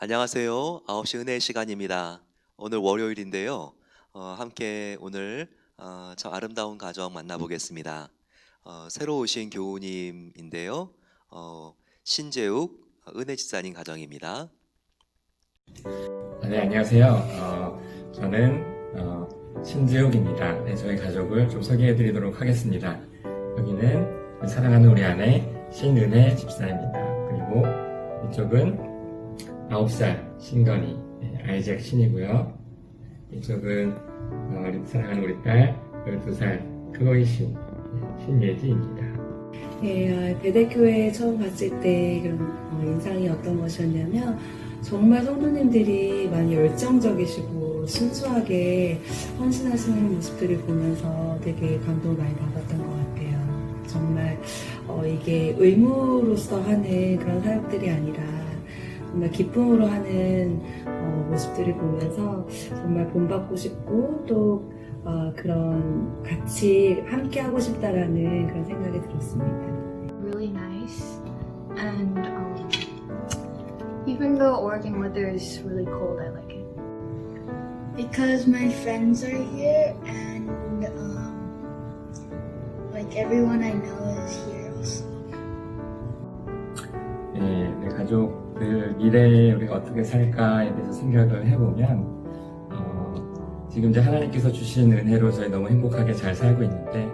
안녕하세요. 9시 은혜의 시간입니다. 오늘 월요일인데요. 함께 오늘 저 아름다운 가정 만나보겠습니다. 새로 오신 교우님인데요. 신재욱 은혜 집사님 가정입니다. 네, 안녕하세요. 저는 신지욱입니다. 네, 저희 가족을 좀 소개해 드리도록 하겠습니다. 여기는 사랑하는 우리 아내 신은혜 집사입니다. 그리고 이쪽은 9살 신건이 아이작 신이고요. 이쪽은 사랑하는 우리 딸 12살 크로이 신예지입니다. 네, 베데교회 처음 갔을 때 그런 인상이 어떤 것이었냐면 정말 성도님들이 많이 열정적이시고 순수하게 헌신하시는 모습들을 보면서 되게 감동을 많이 받았던 것 같아요. 정말 이게 의무로서 하는 그런 사역들이 아니라 정말 기쁨으로 하는 모습들을 보면서 정말 본받고 싶고 또 그런 같이 함께 하고 싶다라는 그런 생각이 들었습니다. Really nice, and even though Oregon weather is really cold, I like it. Because my friends are here and like everyone I know is here also. 네, 우리 가족들 미래에 우리가 어떻게 살까에 대해서 생각을 해보면 지금 이제 하나님께서 주신 은혜로 저희 너무 행복하게 잘 살고 있는데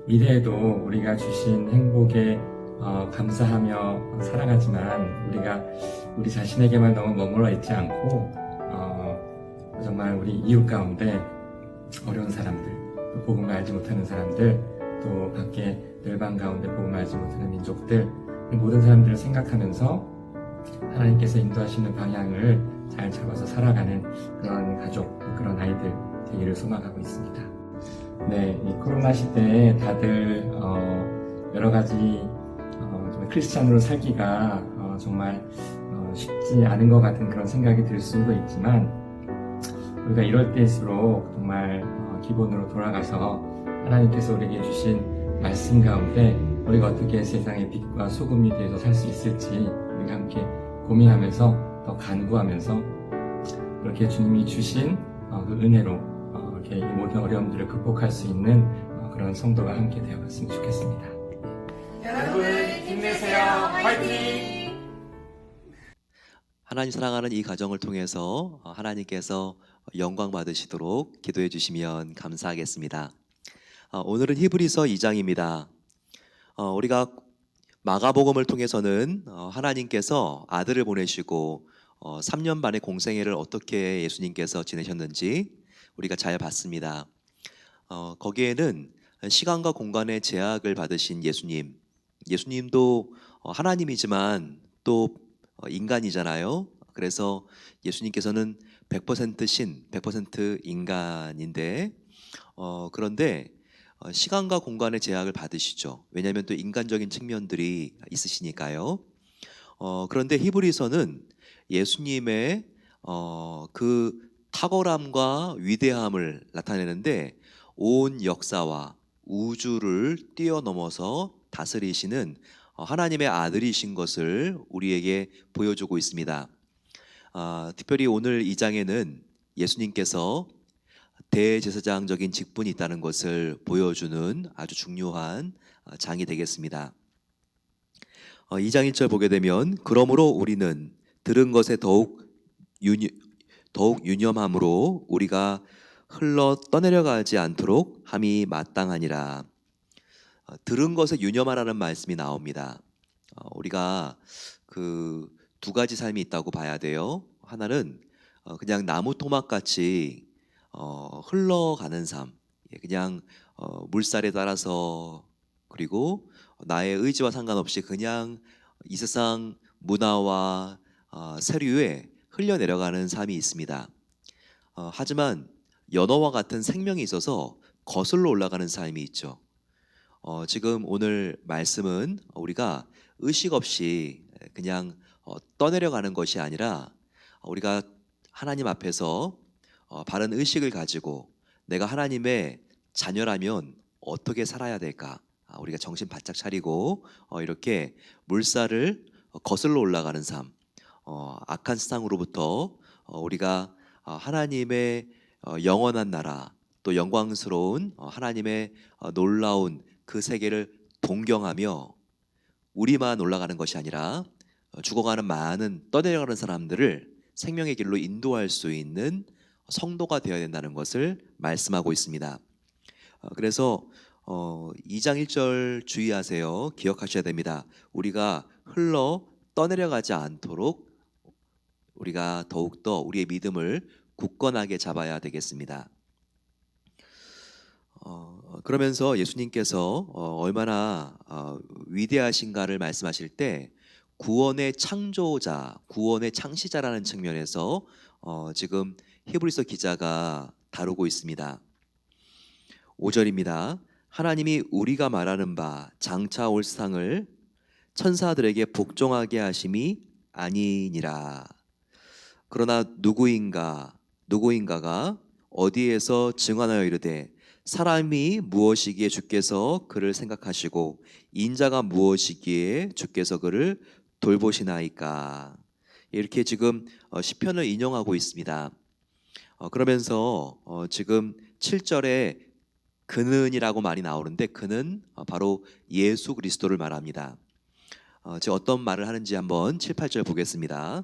미래에도 우리가 주신 행복에 감사하며 살아가지만 우리가 우리 자신에게만 너무 머물러 있지 않고 정말 우리 이웃 가운데 어려운 사람들, 또 복음을 알지 못하는 사람들, 또 밖에 멸망 가운데 복음을 알지 못하는 민족들, 모든 사람들을 생각하면서 하나님께서 인도하시는 방향을 잘 잡아서 살아가는 그런 가족, 그런 아이들 되기를 소망하고 있습니다. 네, 이 코로나 시대에 다들 여러 가지 정말 크리스찬으로 살기가 정말 쉽지 않은 것 같은 그런 생각이 들 수도 있지만 우리가 이럴 때일수록 정말 기본으로 돌아가서 하나님께서 우리에게 주신 말씀 가운데 우리가 어떻게 세상의 빛과 소금이 되어서 살 수 있을지 우리가 함께 고민하면서 더 간구하면서 이렇게 주님이 주신 그 은혜로 이렇게 이 모든 어려움들을 극복할 수 있는 그런 성도가 함께 되어갔으면 좋겠습니다. 여러분 힘내세요. 화이팅! 하나님 사랑하는 이 가정을 통해서 하나님께서 영광 받으시도록 기도해 주시면 감사하겠습니다. 오늘은 히브리서 2장입니다. 우리가 마가복음을 통해서는 하나님께서 아들을 보내시고 3년 반의 공생애를 어떻게 예수님께서 지내셨는지 우리가 잘 봤습니다. 거기에는 시간과 공간의 제약을 받으신 예수님도 하나님이지만 또 인간이잖아요. 그래서 예수님께서는 100% 신, 100% 인간인데 그런데 시간과 공간의 제약을 받으시죠. 왜냐하면 또 인간적인 측면들이 있으시니까요. 그런데 히브리서는 예수님의 그 탁월함과 위대함을 나타내는데 온 역사와 우주를 뛰어넘어서 다스리시는 하나님의 아들이신 것을 우리에게 보여주고 있습니다. 특별히 오늘 이 장에는 예수님께서 대제사장적인 직분이 있다는 것을 보여주는 아주 중요한 장이 되겠습니다. 2장 1절 보게 되면 그러므로 우리는 들은 것에 더욱 유념함으로 우리가 흘러 떠내려가지 않도록 함이 마땅하니라. 들은 것에 유념하라는 말씀이 나옵니다. 우리가 그 두 가지 삶이 있다고 봐야 돼요. 하나는 그냥 나무 토막같이 흘러가는 삶, 그냥 물살에 따라서 그리고 나의 의지와 상관없이 그냥 이 세상 문화와 세류에 흘려내려가는 삶이 있습니다. 하지만 연어와 같은 생명이 있어서 거슬러 올라가는 삶이 있죠. 지금 오늘 말씀은 우리가 의식 없이 그냥 떠내려가는 것이 아니라 우리가 하나님 앞에서 바른 의식을 가지고 내가 하나님의 자녀라면 어떻게 살아야 될까? 우리가 정신 바짝 차리고 이렇게 물살을 거슬러 올라가는 삶, 악한 세상으로부터 우리가 하나님의 영원한 나라 또 영광스러운 하나님의 놀라운 그 세계를 동경하며 우리만 올라가는 것이 아니라 죽어가는 많은 떠내려가는 사람들을 생명의 길로 인도할 수 있는 성도가 되어야 된다는 것을 말씀하고 있습니다. 그래서 2장 1절 주의하세요. 기억하셔야 됩니다. 우리가 흘러 떠내려가지 않도록 우리가 더욱더 우리의 믿음을 굳건하게 잡아야 되겠습니다. 그러면서 예수님께서 얼마나 위대하신가를 말씀하실 때 구원의 창조자, 구원의 창시자라는 측면에서 지금 히브리서 기자가 다루고 있습니다. 5절입니다. 하나님이 우리가 말하는 바 장차 올 세상을 천사들에게 복종하게 하심이 아니니라. 그러나 누구인가가 어디에서 증언하여 이르되 사람이 무엇이기에 주께서 그를 생각하시고 인자가 무엇이기에 주께서 그를 돌보시나이까. 이렇게 지금 시편을 인용하고 있습니다. 그러면서 지금 7절에 그는이라고 말이 나오는데 그는 바로 예수 그리스도를 말합니다. 지금 어떤 말을 하는지 한번 7, 8절 보겠습니다.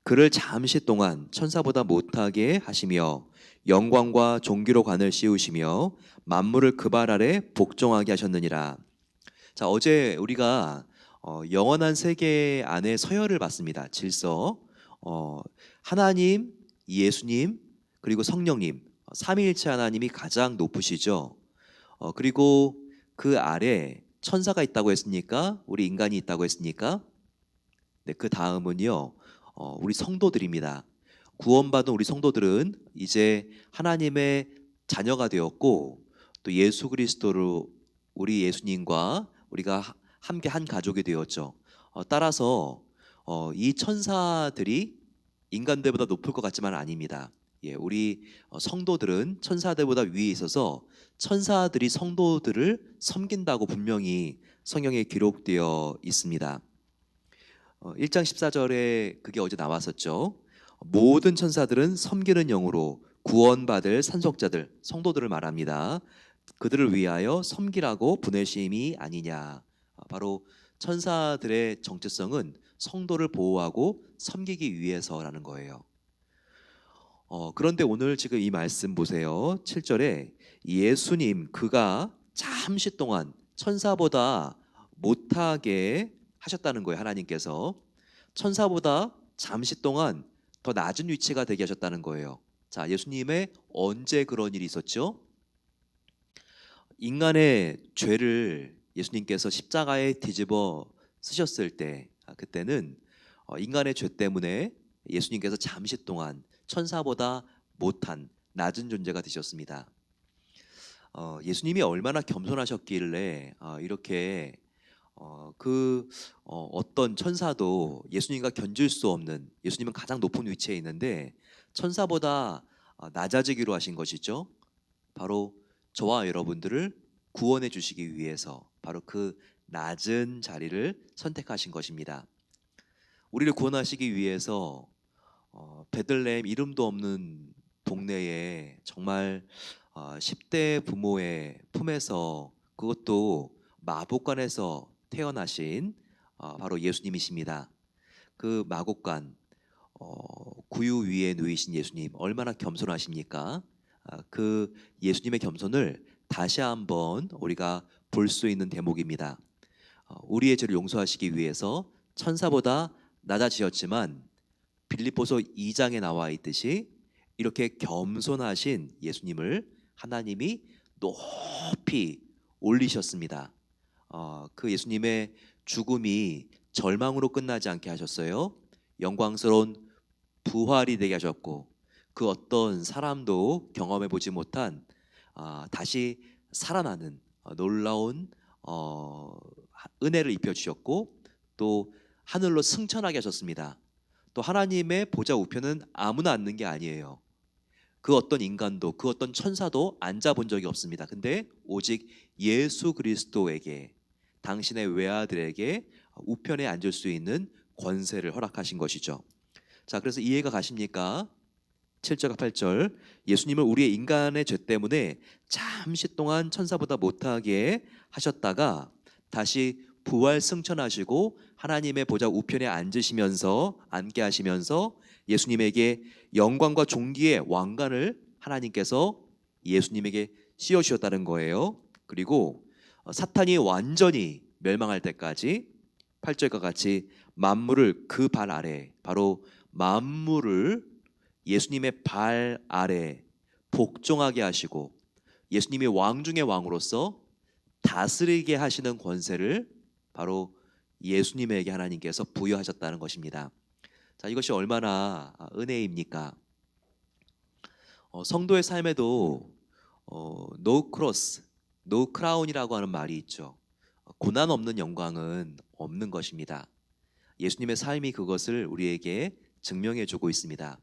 그를 잠시 동안 천사보다 못하게 하시며 영광과 존귀로 관을 씌우시며 만물을 그 발 아래 복종하게 하셨느니라. 자, 어제 우리가 영원한 세계 안에 서열을 봤습니다. 질서. 하나님, 예수님, 그리고 성령님, 삼위일체 하나님이 가장 높으시죠. 그리고 그 아래 천사가 있다고 했습니까? 우리 인간이 있다고 했습니까? 네, 그 다음은요. 우리 성도들입니다. 구원받은 우리 성도들은 이제 하나님의 자녀가 되었고 또 예수 그리스도로 우리 예수님과 우리가 함께 한 가족이 되었죠. 따라서 이 천사들이 인간들보다 높을 것 같지만 아닙니다. 예, 우리 성도들은 천사들보다 위에 있어서 천사들이 성도들을 섬긴다고 분명히 성경에 기록되어 있습니다. 1장 14절에 그게 어제 나왔었죠. 모든 천사들은 섬기는 영으로 구원받을 산속자들, 성도들을 말합니다. 그들을 위하여 섬기라고 보내심이 아니냐. 바로 천사들의 정체성은 성도를 보호하고 섬기기 위해서라는 거예요. 그런데 오늘 지금 이 말씀 보세요. 7절에 예수님 그가 잠시 동안 천사보다 못하게 하셨다는 거예요. 하나님께서 천사보다 잠시 동안 더 낮은 위치가 되게 하셨다는 거예요. 자, 예수님의 언제 그런 일이 있었죠? 인간의 죄를 예수님께서 십자가에 뒤집어 쓰셨을 때 그때는 인간의 죄 때문에 예수님께서 잠시 동안 천사보다 못한 낮은 존재가 되셨습니다. 예수님이 얼마나 겸손하셨길래 이렇게 어떤 천사도 예수님과 견줄 수 없는, 예수님은 가장 높은 위치에 있는데 천사보다 낮아지기로 하신 것이죠. 바로 저와 여러분들을 구원해 주시기 위해서 바로 그 낮은 자리를 선택하신 것입니다. 우리를 구원하시기 위해서 베들레헴 이름도 없는 동네에 정말 10대 부모의 품에서, 그것도 마복간에서 태어나신 바로 예수님이십니다. 그 마곡간 구유 위에 누이신 예수님 얼마나 겸손하십니까? 그 예수님의 겸손을 다시 한번 우리가 볼 수 있는 대목입니다. 우리의 죄를 용서하시기 위해서 천사보다 낮아지셨지만 빌립보서 2장에 나와 있듯이 이렇게 겸손하신 예수님을 하나님이 높이 올리셨습니다. 그 예수님의 죽음이 절망으로 끝나지 않게 하셨어요. 영광스러운 부활이 되게 하셨고 그 어떤 사람도 경험해 보지 못한 다시 살아나는 놀라운 은혜를 입혀 주셨고 또 하늘로 승천하게 하셨습니다. 또 하나님의 보좌 우편은 아무나 앉는 게 아니에요. 그 어떤 인간도 그 어떤 천사도 앉아본 적이 없습니다. 근데 오직 예수 그리스도에게, 당신의 외아들에게 우편에 앉을 수 있는 권세를 허락하신 것이죠. 자, 그래서 이해가 가십니까? 7절과 8절. 예수님을 우리의 인간의 죄 때문에 잠시 동안 천사보다 못하게 하셨다가 다시 부활 승천하시고 하나님의 보좌 우편에 앉게 하시면서 예수님에게 영광과 존귀의 왕관을 하나님께서 예수님에게 씌워 주셨다는 거예요. 그리고 사탄이 완전히 멸망할 때까지 8절과 같이 만물을 그 발 아래, 바로 만물을 예수님의 발 아래 복종하게 하시고 예수님이 왕 중의 왕으로서 다스리게 하시는 권세를 바로 예수님에게 하나님께서 부여하셨다는 것입니다. 자, 이것이 얼마나 은혜입니까? 성도의 삶에도 no cross, no crown이라고 하는 말이 있죠. 고난 없는 영광은 없는 것입니다. 예수님의 삶이 그것을 우리에게 증명해 주고 있습니다.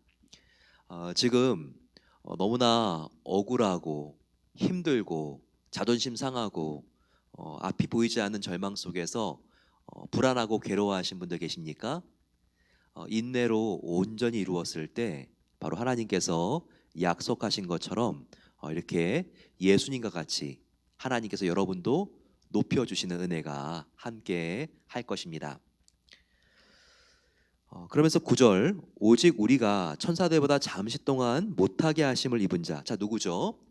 지금 너무나 억울하고 힘들고 자존심 상하고 앞이 보이지 않는 절망 속에서 불안하고 괴로워하신 분들 계십니까? 인내로 온전히 이루었을 때 바로 하나님께서 약속하신 것처럼 이렇게 예수님과 같이 하나님께서 여러분도 높여주시는 은혜가 함께 할 것입니다. 그러면서 9절, 오직 우리가 천사들보다 잠시 동안 못하게 하심을 입은 자. 자, 누구죠?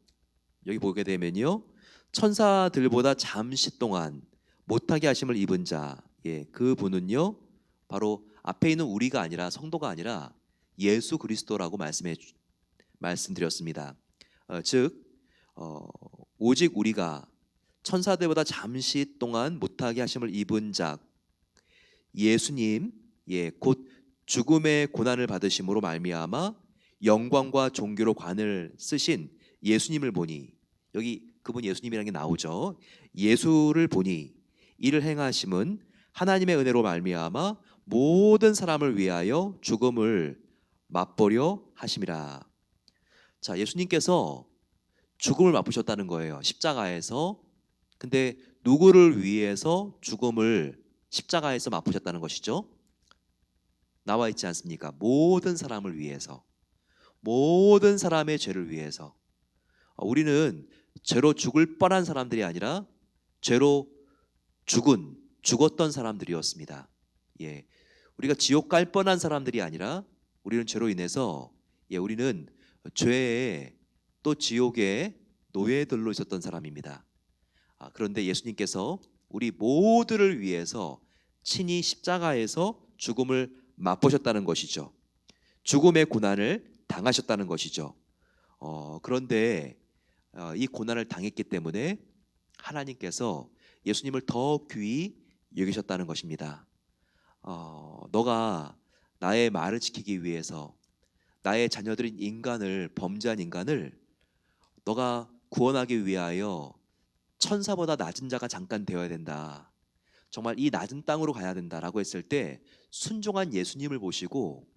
여기 보게 되면요, 천사들보다 잠시 동안 못하게 하심을 입은 자. 예, 그 분은요 바로 앞에 있는 우리가 아니라, 성도가 아니라 예수 그리스도라고 말씀드렸습니다. 즉 오직 우리가 천사들보다 잠시 동안 못하게 하심을 입은 자, 예수님, 예, 곧 죽음의 고난을 받으심으로 말미암아 영광과 존귀로 관을 쓰신 예수님을 보니, 여기 그분 예수님이라는 게 나오죠. 예수를 보니 이를 행하심은 하나님의 은혜로 말미암아 모든 사람을 위하여 죽음을 맛보려 하심이라. 자, 예수님께서 죽음을 맛보셨다는 거예요, 십자가에서. 근데 누구를 위해서 죽음을 십자가에서 맛보셨다는 것이죠? 나와 있지 않습니까? 모든 사람을 위해서, 모든 사람의 죄를 위해서. 우리는 죄로 죽을 뻔한 사람들이 아니라 죄로 죽었던 사람들이었습니다. 예, 우리가 지옥 갈 뻔한 사람들이 아니라 우리는 죄로 인해서, 우리는 죄에 또 지옥의 노예들로 있었던 사람입니다. 그런데 예수님께서 우리 모두를 위해서 친히 십자가에서 죽음을 맛보셨다는 것이죠. 죽음의 고난을 당하셨다는 것이죠. 그런데 이 고난을 당했기 때문에 하나님께서 예수님을 더 귀히 여기셨다는 것입니다. 너가 나의 말을 지키기 위해서 나의 자녀들인 범죄한 인간을 너가 구원하기 위하여 천사보다 낮은 자가 잠깐 되어야 된다, 정말 이 낮은 땅으로 가야 된다라고 했을 때 순종한 예수님을 보시고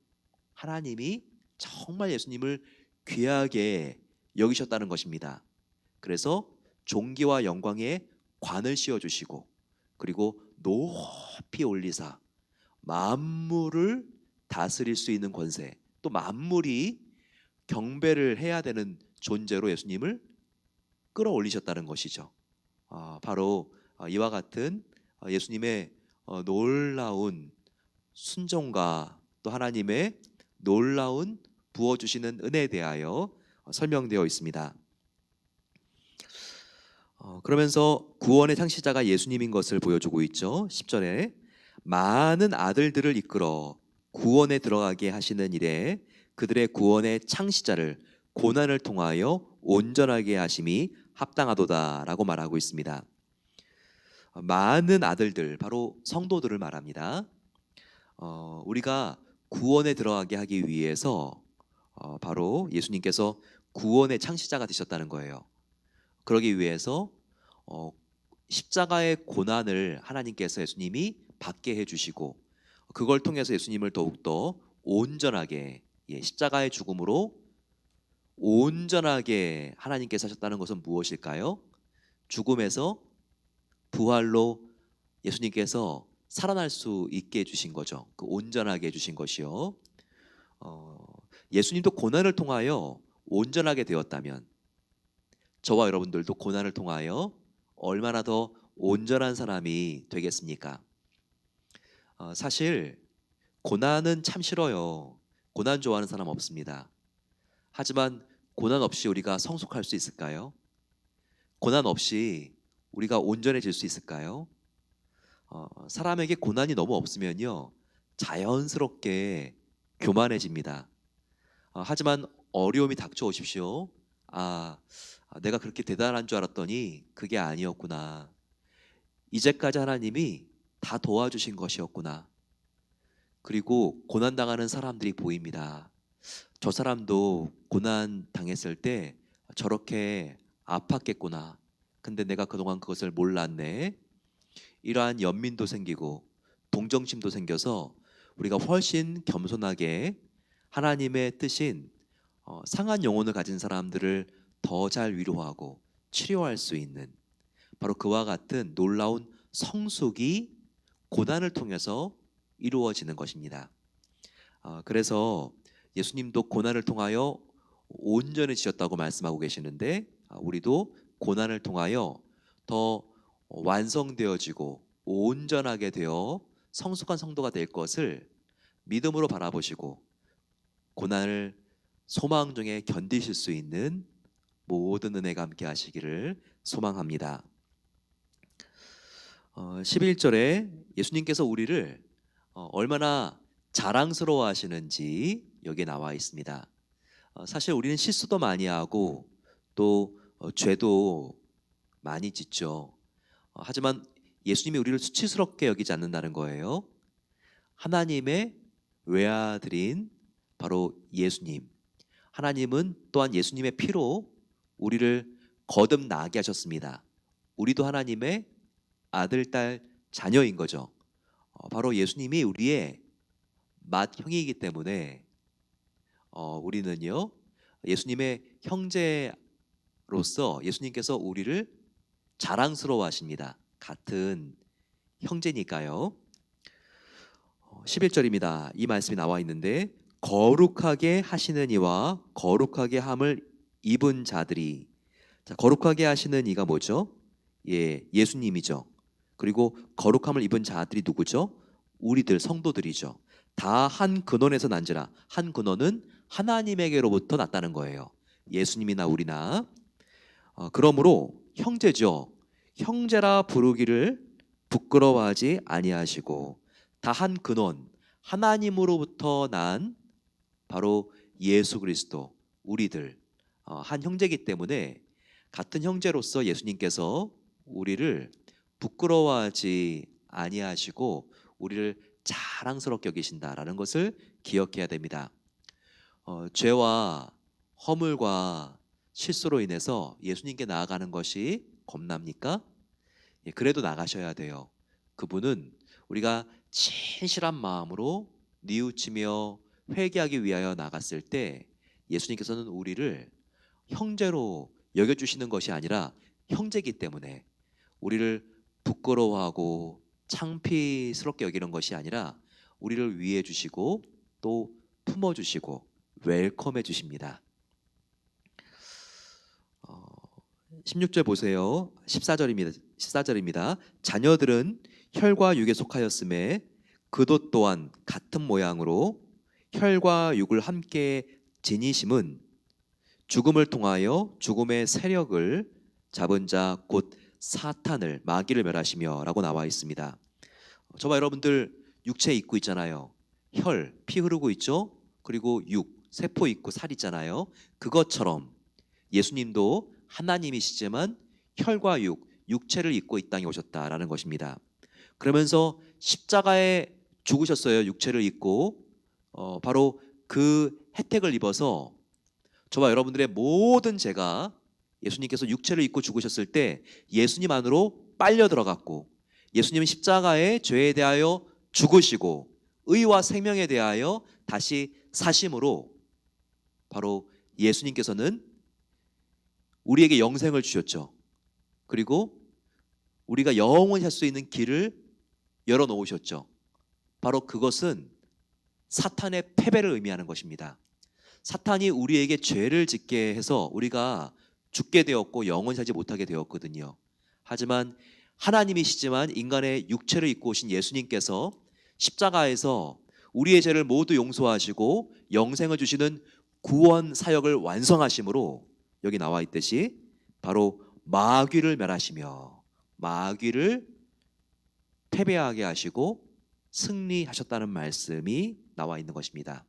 하나님이 정말 예수님을 귀하게 여기셨다는 것입니다. 그래서 존귀와 영광의 관을 씌워주시고, 그리고 높이 올리사 만물을 다스릴 수 있는 권세, 또 만물이 경배를 해야 되는 존재로 예수님을 끌어올리셨다는 것이죠. 바로 이와 같은 예수님의 놀라운 순종과 또 하나님의 놀라운 부어주시는 은혜에 대하여 설명되어 있습니다. 그러면서 구원의 창시자가 예수님인 것을 보여주고 있죠. 10절에 많은 아들들을 이끌어 구원에 들어가게 하시는 일에 그들의 구원의 창시자를 고난을 통하여 온전하게 하심이 합당하도다라고 말하고 있습니다. 많은 아들들, 바로 성도들을 말합니다. 우리가 구원에 들어가게 하기 위해서 바로 예수님께서 구원의 창시자가 되셨다는 거예요. 그러기 위해서 십자가의 고난을 하나님께서 예수님이 받게 해주시고, 그걸 통해서 예수님을 더욱더 온전하게, 십자가의 죽음으로 온전하게 하나님께서 하셨다는 것은 무엇일까요? 죽음에서 부활로 예수님께서 살아날 수 있게 해주신 거죠. 그 온전하게 해주신 것이요. 예수님도 고난을 통하여 온전하게 되었다면 저와 여러분들도 고난을 통하여 얼마나 더 온전한 사람이 되겠습니까? 사실 고난은 참 싫어요. 고난 좋아하는 사람 없습니다. 하지만 고난 없이 우리가 성숙할 수 있을까요? 고난 없이 우리가 온전해질 수 있을까요? 사람에게 고난이 너무 없으면요, 자연스럽게 교만해집니다. 하지만 어려움이 닥쳐오십시오. 내가 그렇게 대단한 줄 알았더니 그게 아니었구나. 이제까지 하나님이 다 도와주신 것이었구나. 그리고 고난당하는 사람들이 보입니다. 저 사람도 고난 당했을 때 저렇게 아팠겠구나. 근데 내가 그동안 그것을 몰랐네. 이러한 연민도 생기고 동정심도 생겨서 우리가 훨씬 겸손하게 하나님의 뜻인 상한 영혼을 가진 사람들을 더 잘 위로하고 치료할 수 있는 바로 그와 같은 놀라운 성숙이 고난을 통해서 이루어지는 것입니다. 그래서 예수님도 고난을 통하여 온전해지셨다고 말씀하고 계시는데 우리도 고난을 통하여 더 완성되어지고 온전하게 되어 성숙한 성도가 될 것을 믿음으로 바라보시고 고난을 소망 중에 견디실 수 있는 모든 은혜가 함께 하시기를 소망합니다. 11절에 예수님께서 우리를 얼마나 자랑스러워 하시는지 여기에 나와 있습니다. 사실 우리는 실수도 많이 하고 또 죄도 많이 짓죠. 하지만 예수님이 우리를 수치스럽게 여기지 않는다는 거예요. 하나님의 외아들인 바로 예수님, 하나님은 또한 예수님의 피로 우리를 거듭나게 하셨습니다. 우리도 하나님의 아들, 딸, 자녀인 거죠. 바로 예수님이 우리의 맏형이기 때문에 우리는요, 예수님의 형제로서 예수님께서 우리를 자랑스러워 하십니다. 같은 형제니까요. 11절입니다. 이 말씀이 나와 있는데 거룩하게 하시는 이와 거룩하게 함을 입은 자들이, 자, 거룩하게 하시는 이가 뭐죠? 예수님이죠. 그리고 거룩함을 입은 자들이 누구죠? 우리들 성도들이죠. 다 한 근원에서 난지라. 한 근원은 하나님에게로부터 났다는 거예요. 예수님이나 우리나. 그러므로 형제죠. 형제라 부르기를 부끄러워하지 아니하시고 다 한 근원 하나님으로부터 난 바로 예수 그리스도 우리들 한 형제이기 때문에 같은 형제로서 예수님께서 우리를 부끄러워하지 아니하시고 우리를 자랑스럽게 여기신다라는 것을 기억해야 됩니다. 죄와 허물과 실수로 인해서 예수님께 나아가는 것이 겁납니까? 그래도 나가셔야 돼요. 그분은 우리가 진실한 마음으로 뉘우치며 회개하기 위하여 나갔을 때 예수님께서는 우리를 형제로 여겨주시는 것이 아니라 형제이기 때문에 우리를 부끄러워하고 창피스럽게 여기는 것이 아니라 우리를 위해 주시고 또 품어주시고 웰컴해 주십니다. 16절 보세요. 14절입니다. 자녀들은 혈과 육에 속하였음에 그도 또한 같은 모양으로 혈과 육을 함께 지니심은 죽음을 통하여 죽음의 세력을 잡은 자 곧 사탄을 마귀를 멸하시며 라고 나와 있습니다. 저와 여러분들 육체 입고 있잖아요. 혈, 피 흐르고 있죠. 그리고 육, 세포 있고 살 있잖아요. 그것처럼 예수님도 하나님이시지만 혈과 육, 육체를 입고 이 땅에 오셨다라는 것입니다. 그러면서 십자가에 죽으셨어요. 육체를 입고 바로 그 혜택을 입어서 저와 여러분들의 모든 죄가 예수님께서 육체를 입고 죽으셨을 때 예수님 안으로 빨려 들어갔고 예수님은 십자가에 죄에 대하여 죽으시고 의와 생명에 대하여 다시 사심으로 바로 예수님께서는 우리에게 영생을 주셨죠. 그리고 우리가 영원히 할 수 있는 길을 열어놓으셨죠. 바로 그것은 사탄의 패배를 의미하는 것입니다. 사탄이 우리에게 죄를 짓게 해서 우리가 죽게 되었고 영원히 살지 못하게 되었거든요. 하지만 하나님이시지만 인간의 육체를 입고 오신 예수님께서 십자가에서 우리의 죄를 모두 용서하시고 영생을 주시는 구원 사역을 완성하심으로 여기 나와 있듯이 바로 마귀를 멸하시며 마귀를 패배하게 하시고 승리하셨다는 말씀이 나와 있는 것입니다.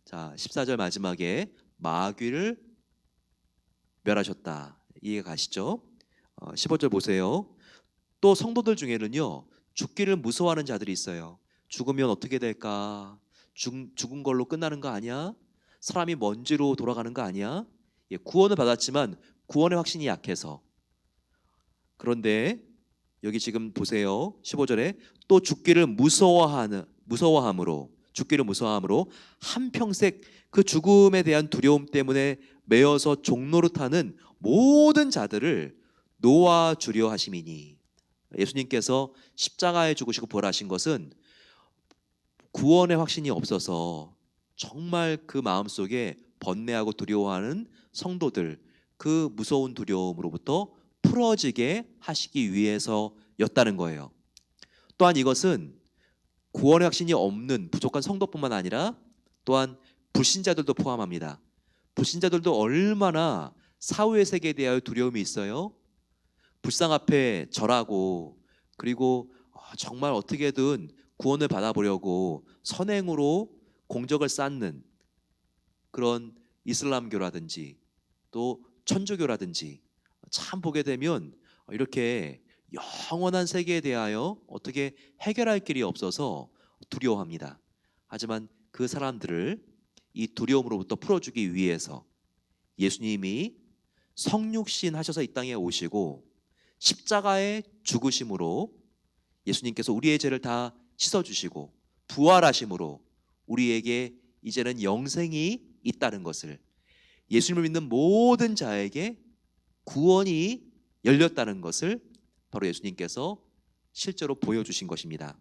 자, 14절 마지막에 마귀를 멸하셨다. 이해 가시죠? 15절 보세요. 또 성도들 중에는요, 죽기를 무서워하는 자들이 있어요. 죽으면 어떻게 될까? 죽은 걸로 끝나는 거 아니야? 사람이 먼지로 돌아가는 거 아니야? 예, 구원을 받았지만 구원의 확신이 약해서. 그런데 여기 지금 보세요. 15절에 또 죽기를 무서워함으로 한평생 그 죽음에 대한 두려움 때문에 매어서 종노릇하는 모든 자들을 놓아주려 하심이니. 예수님께서 십자가에 죽으시고 부활하신 것은 구원의 확신이 없어서 정말 그 마음속에 번뇌하고 두려워하는 성도들, 그 무서운 두려움으로부터 풀어지게 하시기 위해서였다는 거예요. 또한 이것은 구원의 확신이 없는 부족한 성도뿐만 아니라 또한 불신자들도 포함합니다. 불신자들도 얼마나 사후의 세계에 대하여 두려움이 있어요. 불상 앞에 절하고 그리고 정말 어떻게든 구원을 받아보려고 선행으로 공적을 쌓는 그런 이슬람교라든지 또 천주교라든지 참 보게 되면 이렇게 영원한 세계에 대하여 어떻게 해결할 길이 없어서 두려워합니다. 하지만 그 사람들을 이 두려움으로부터 풀어주기 위해서 예수님이 성육신 하셔서 이 땅에 오시고 십자가의 죽으심으로 예수님께서 우리의 죄를 다 씻어주시고 부활하심으로 우리에게 이제는 영생이 있다는 것을, 예수님을 믿는 모든 자에게 구원이 열렸다는 것을 바로 예수님께서 실제로 보여주신 것입니다.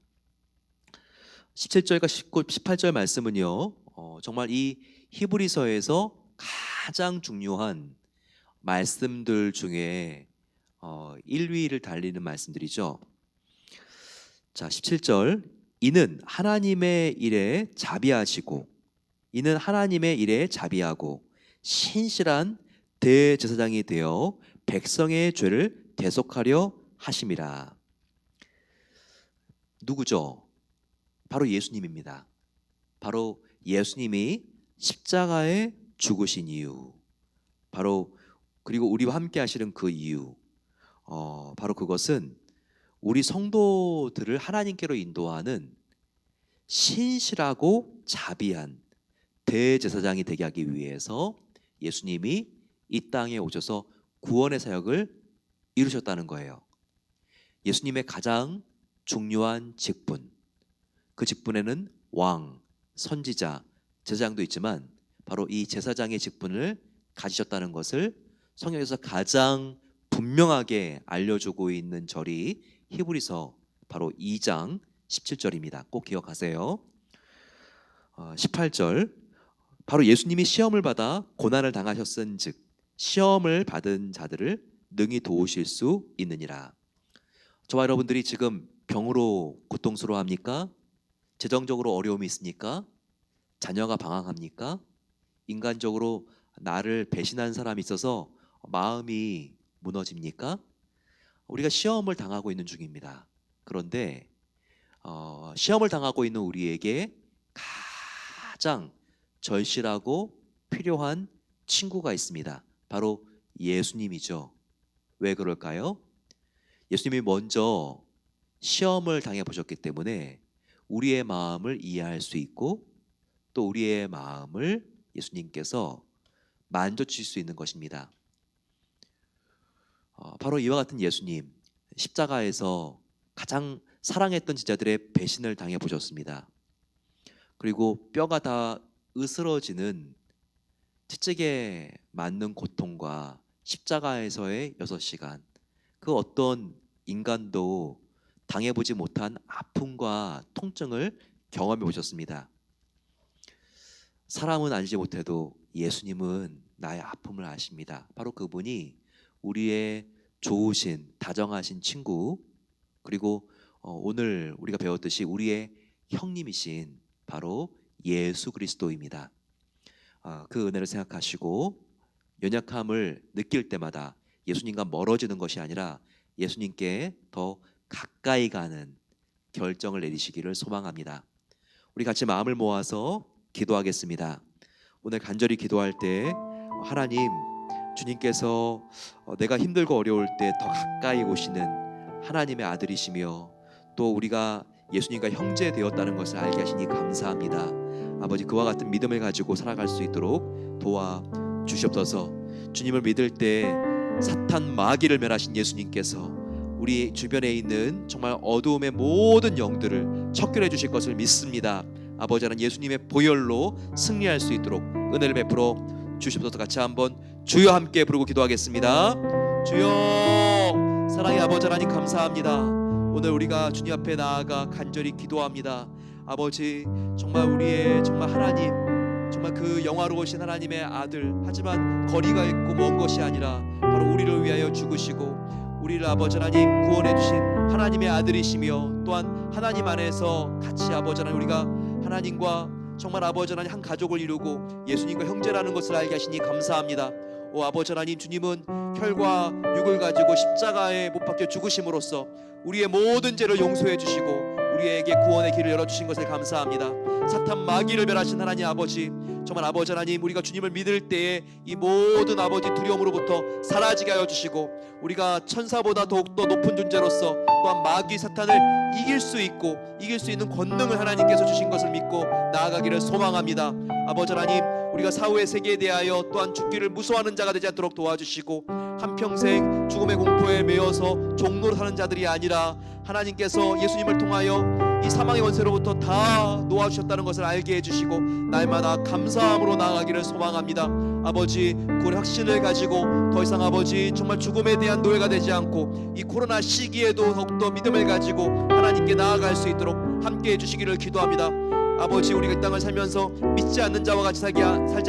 17절과 18절 말씀은요, 정말 이 히브리서에서 가장 중요한 말씀들 중에 1위를 달리는 말씀들이죠. 자, 17절 이는 하나님의 일에 자비하고 신실한 대제사장이 되어 백성의 죄를 대속하려 하심이라. 누구죠? 바로 예수님입니다. 바로 예수님이 십자가에 죽으신 이유, 바로 그리고 우리와 함께 하시는 그 이유, 바로 그것은 우리 성도들을 하나님께로 인도하는 신실하고 자비한 대제사장이 되게 하기 위해서 예수님이 이 땅에 오셔서 구원의 사역을 이루셨다는 거예요. 예수님의 가장 중요한 직분, 그 직분에는 왕, 선지자, 제사장도 있지만 바로 이 제사장의 직분을 가지셨다는 것을 성경에서 가장 분명하게 알려주고 있는 절이 히브리서 바로 2장 17절입니다. 꼭 기억하세요. 18절 바로 예수님이 시험을 받아 고난을 당하셨은즉 시험을 받은 자들을 능히 도우실 수 있느니라. 저와 여러분들이 지금 병으로 고통스러워합니까? 재정적으로 어려움이 있습니까? 자녀가 방황합니까? 인간적으로 나를 배신한 사람이 있어서 마음이 무너집니까? 우리가 시험을 당하고 있는 중입니다. 그런데 시험을 당하고 있는 우리에게 가장 절실하고 필요한 친구가 있습니다. 바로 예수님이죠. 왜 그럴까요? 예수님이 먼저 시험을 당해 보셨기 때문에 우리의 마음을 이해할 수 있고 또 우리의 마음을 예수님께서 만져주실 수 있는 것입니다. 바로 이와 같은 예수님, 십자가에서 가장 사랑했던 제자들의 배신을 당해 보셨습니다. 그리고 뼈가 다 으스러지는 채찍에 맞는 고통과 십자가에서의 6시간, 그 어떤 인간도 당해보지 못한 아픔과 통증을 경험해 보셨습니다. 사람은 알지 못해도 예수님은 나의 아픔을 아십니다. 바로 그분이 우리의 좋으신 다정하신 친구, 그리고 오늘 우리가 배웠듯이 우리의 형님이신 바로 예수 그리스도입니다. 그 은혜를 생각하시고 연약함을 느낄 때마다 예수님과 멀어지는 것이 아니라 예수님께 더 가까이 가는 결정을 내리시기를 소망합니다. 우리 같이 마음을 모아서 기도하겠습니다. 오늘 간절히 기도할 때 하나님, 주님께서 내가 힘들고 어려울 때 더 가까이 오시는 하나님의 아들이시며 또 우리가 예수님과 형제 되었다는 것을 알게 하시니 감사합니다. 아버지, 그와 같은 믿음을 가지고 살아갈 수 있도록 도와주시옵소서. 주님을 믿을 때 사탄 마귀를 멸하신 예수님께서 우리 주변에 있는 정말 어두움의 모든 영들을 척결해 주실 것을 믿습니다. 아버지, 하나님 예수님의 보혈로 승리할 수 있도록 은혜를 베풀어 주시옵소서. 같이 한번 주여 함께 부르고 기도하겠습니다. 주여, 사랑의 아버지 하나님 감사합니다. 오늘 우리가 주님 앞에 나아가 간절히 기도합니다. 아버지, 정말 우리의 정말 하나님, 정말 그 영화로우신 하나님의 아들, 하지만 거리가 있고 먼 것이 아니라 바로 우리를 위하여 죽으시고 우리를 아버지 하나님 구원해 주신 하나님의 아들이시며 또한 하나님 안에서 같이 아버지 하나님 우리가 하나님과 정말 아버지 하나님 한 가족을 이루고 예수님과 형제라는 것을 알게 하시니 감사합니다. 오 아버지 하나님, 주님은 혈과 육을 가지고 십자가에 못 박혀 죽으심으로써 우리의 모든 죄를 용서해 주시고 우리에게 구원의 길을 열어주신 것을 감사합니다. 사탄 마귀를 멸하신 하나님 아버지, 정말 아버지 하나님, 우리가 주님을 믿을 때에 이 모든 아버지 두려움으로부터 사라지게 하여 주시고 우리가 천사보다 더욱더 높은 존재로서 또한 마귀 사탄을 이길 수 있고 이길 수 있는 권능을 하나님께서 주신 것을 믿고 나아가기를 소망합니다. 아버지 하나님, 우리가 사후의 세계에 대하여 또한 죽기를 무서워하는 자가 되지 않도록 도와주시고 한평생 죽음의 공포에 매여서 종로로 사는 자들이 아니라 하나님께서 예수님을 통하여 이 사망의 원세로부터 다 놓아주셨다는 것을 알게 해주시고 날마다 감사함으로 나아가기를 소망합니다. 아버지, 구원의 확신을 가지고 더 이상 아버지 정말 죽음에 대한 노예가 되지 않고 이 코로나 시기에도 더욱더 믿음을 가지고 하나님께 나아갈 수 있도록 함께 해주시기를 기도합니다. 아버지, 우리가 이 땅을 살면서 믿지 않는 자와 같이 살지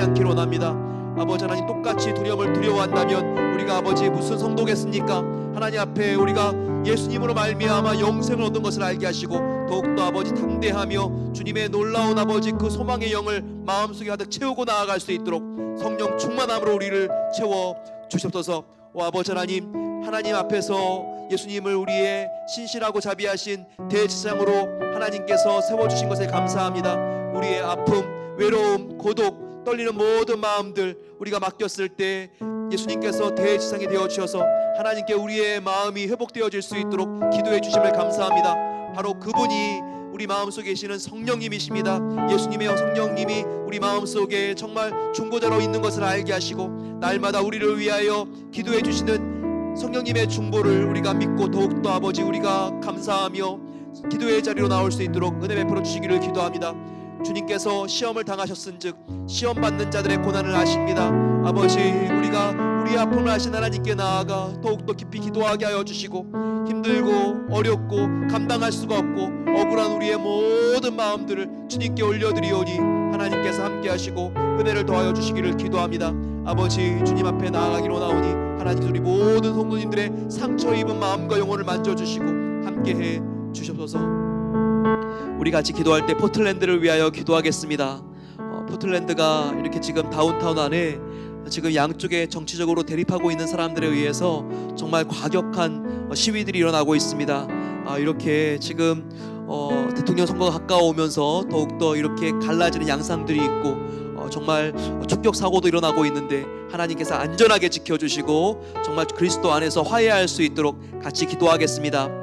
않기를 원합니다. 아버지 하나님, 똑같이 두려움을 두려워한다면 우리가 아버지 무슨 성도겠습니까? 하나님 앞에 우리가 예수님으로 말미암아 영생을 얻은 것을 알게 하시고 더욱더 아버지 담대하며 주님의 놀라운 아버지 그 소망의 영을 마음속에 가득 채우고 나아갈 수 있도록 성령 충만함으로 우리를 채워 주시옵소서. 오 아버지 하나님, 하나님 앞에서 예수님을 우리의 신실하고 자비하신 대제사장으로 하나님께서 세워주신 것에 감사합니다. 우리의 아픔, 외로움, 고독, 떨리는 모든 마음들 우리가 맡겼을 때 예수님께서 대제사장이 되어주셔서 하나님께 우리의 마음이 회복되어질 수 있도록 기도해 주심을 감사합니다. 바로 그분이 우리 마음속에 계시는 성령님이십니다. 예수님의 성령님이 우리 마음속에 정말 중보자로 있는 것을 알게 하시고 날마다 우리를 위하여 기도해 주시는 성령님의 중보를 우리가 믿고 더욱더 아버지 우리가 감사하며 기도의 자리로 나올 수 있도록 은혜 베풀어 주시기를 기도합니다. 주님께서 시험을 당하셨은즉 시험 받는 자들의 고난을 아십니다. 아버지, 우리가 우리의 아픔을 아신 하나님께 나아가 더욱더 깊이 기도하게 하여 주시고 힘들고 어렵고 감당할 수가 없고 억울한 우리의 모든 마음들을 주님께 올려드리오니 하나님께서 함께 하시고 은혜를 더하여 주시기를 기도합니다. 아버지, 주님 앞에 나아가기로 나오니 하나님 우리 모든 성도님들의 상처 입은 마음과 영혼을 만져주시고 함께해 주시옵소서. 우리 같이 기도할 때 포틀랜드를 위하여 기도하겠습니다. 포틀랜드가 이렇게 지금 다운타운 안에 지금 양쪽에 정치적으로 대립하고 있는 사람들에 의해서 정말 과격한 시위들이 일어나고 있습니다. 이렇게 지금 대통령 선거가 가까워오면서 더욱더 이렇게 갈라지는 양상들이 있고 정말 총격 사고도 일어나고 있는데 하나님께서 안전하게 지켜주시고 정말 그리스도 안에서 화해할 수 있도록 같이 기도하겠습니다.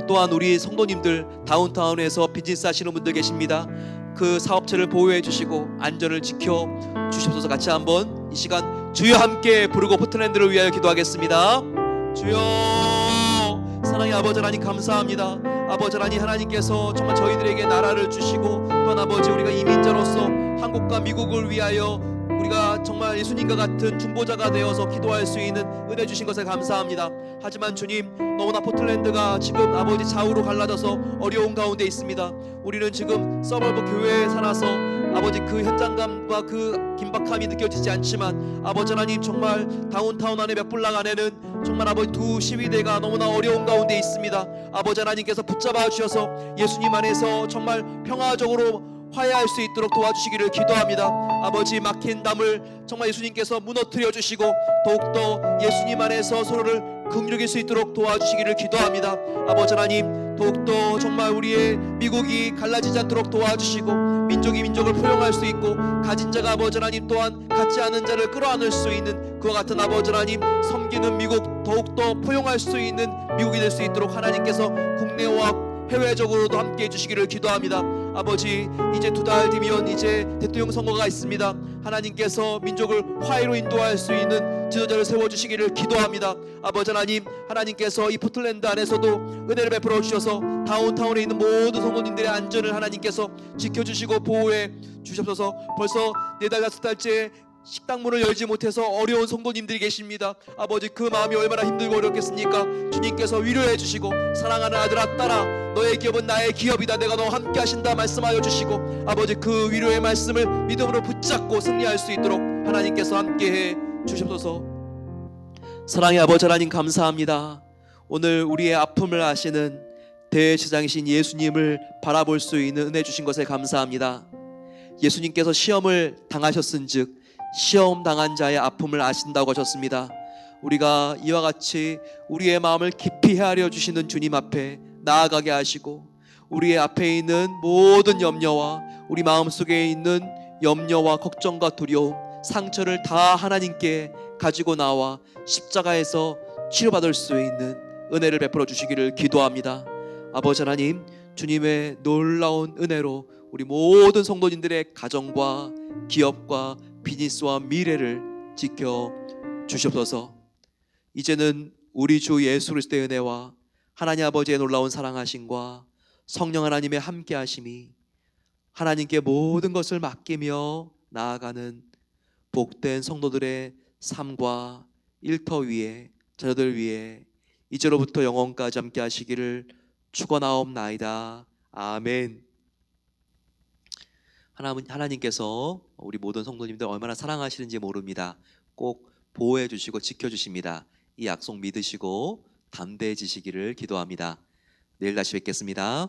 또한 우리 성도님들 다운타운에서 비즈니스 하시는 분들 계십니다. 그 사업체를 보호해 주시고 안전을 지켜 주시옵소서. 같이 한번 이 시간 주여 함께 부르고 포틀랜드를 위하여 기도하겠습니다. 주여, 사랑의 아버지 하나님 감사합니다. 아버지 하나님, 하나님께서 정말 저희들에게 나라를 주시고 또한 아버지 우리가 이민자로서 한국과 미국을 위하여 우리가 정말 예수님과 같은 중보자가 되어서 기도할 수 있는 은혜 주신 것에 감사합니다. 하지만 주님, 너무나 포틀랜드가 지금 아버지 좌우로 갈라져서 어려운 가운데 있습니다. 우리는 지금 서버브 교회에 살아서 아버지 그 현장감과 그 긴박함이 느껴지지 않지만 아버지 하나님, 정말 다운타운 안에 몇 블락 안에는 정말 아버지 두 시위대가 너무나 어려운 가운데 있습니다. 아버지 하나님께서 붙잡아 주셔서 예수님 안에서 정말 평화적으로 화해할 수 있도록 도와주시기를 기도합니다. 아버지, 막힌 담을 정말 예수님께서 무너뜨려 주시고 더욱더 예수님 안에서 서로를 긍휼히 수 있도록 도와주시기를 기도합니다. 아버지 하나님, 더욱더 정말 우리의 미국이 갈라지지 않도록 도와주시고 민족이 민족을 포용할 수 있고 가진 자가 아버지 하나님 또한 갖지 않은 자를 끌어안을 수 있는 그와 같은 아버지 하나님, 섬기는 미국 더욱더 포용할 수 있는 미국이 될 수 있도록 하나님께서 국내와 해외적으로도 함께 해주시기를 기도합니다. 아버지, 이제 2달 뒤면 이제 대통령 선거가 있습니다. 하나님께서 민족을 화해로 인도할 수 있는 지도자를 세워주시기를 기도합니다. 아버지 하나님, 하나님께서 이 포틀랜드 안에서도 은혜를 베풀어 주셔서 다운타운에 있는 모든 성도님들의 안전을 하나님께서 지켜주시고 보호해 주셔서 벌써 4달 5달째 식당 문을 열지 못해서 어려운 성도님들이 계십니다. 아버지, 그 마음이 얼마나 힘들고 어렵겠습니까? 주님께서 위로해 주시고 사랑하는 아들아 딸아, 너의 기업은 나의 기업이다, 내가 너와 함께 하신다 말씀하여 주시고 아버지, 그 위로의 말씀을 믿음으로 붙잡고 승리할 수 있도록 하나님께서 함께해 주시옵소서. 사랑의 아버지 하나님, 감사합니다. 오늘 우리의 아픔을 아시는 대제사장이신 예수님을 바라볼 수 있는 은혜 주신 것에 감사합니다. 예수님께서 시험을 당하셨은즉 시험 당한 자의 아픔을 아신다고 하셨습니다. 우리가 이와 같이 우리의 마음을 깊이 헤아려 주시는 주님 앞에 나아가게 하시고 우리의 앞에 있는 모든 염려와 우리 마음속에 있는 염려와 걱정과 두려움, 상처를 다 하나님께 가지고 나와 십자가에서 치료받을 수 있는 은혜를 베풀어 주시기를 기도합니다. 아버지 하나님, 주님의 놀라운 은혜로 우리 모든 성도님들의 가정과 기업과 비즈니스와 미래를 지켜 주시옵소서. 이제는 우리 주 예수 그리스도의 은혜와 하나님 아버지의 놀라운 사랑하심과 성령 하나님의 함께하심이 하나님께 모든 것을 맡기며 나아가는 복된 성도들의 삶과 일터 위에 자녀들 위에 이제로부터 영원까지 함께하시기를 축원하옵나이다. 아멘. 하나님께서 우리 모든 성도님들 얼마나 사랑하시는지 모릅니다. 꼭 보호해 주시고 지켜 주십니다. 이 약속 믿으시고 담대해지시기를 기도합니다. 내일 다시 뵙겠습니다.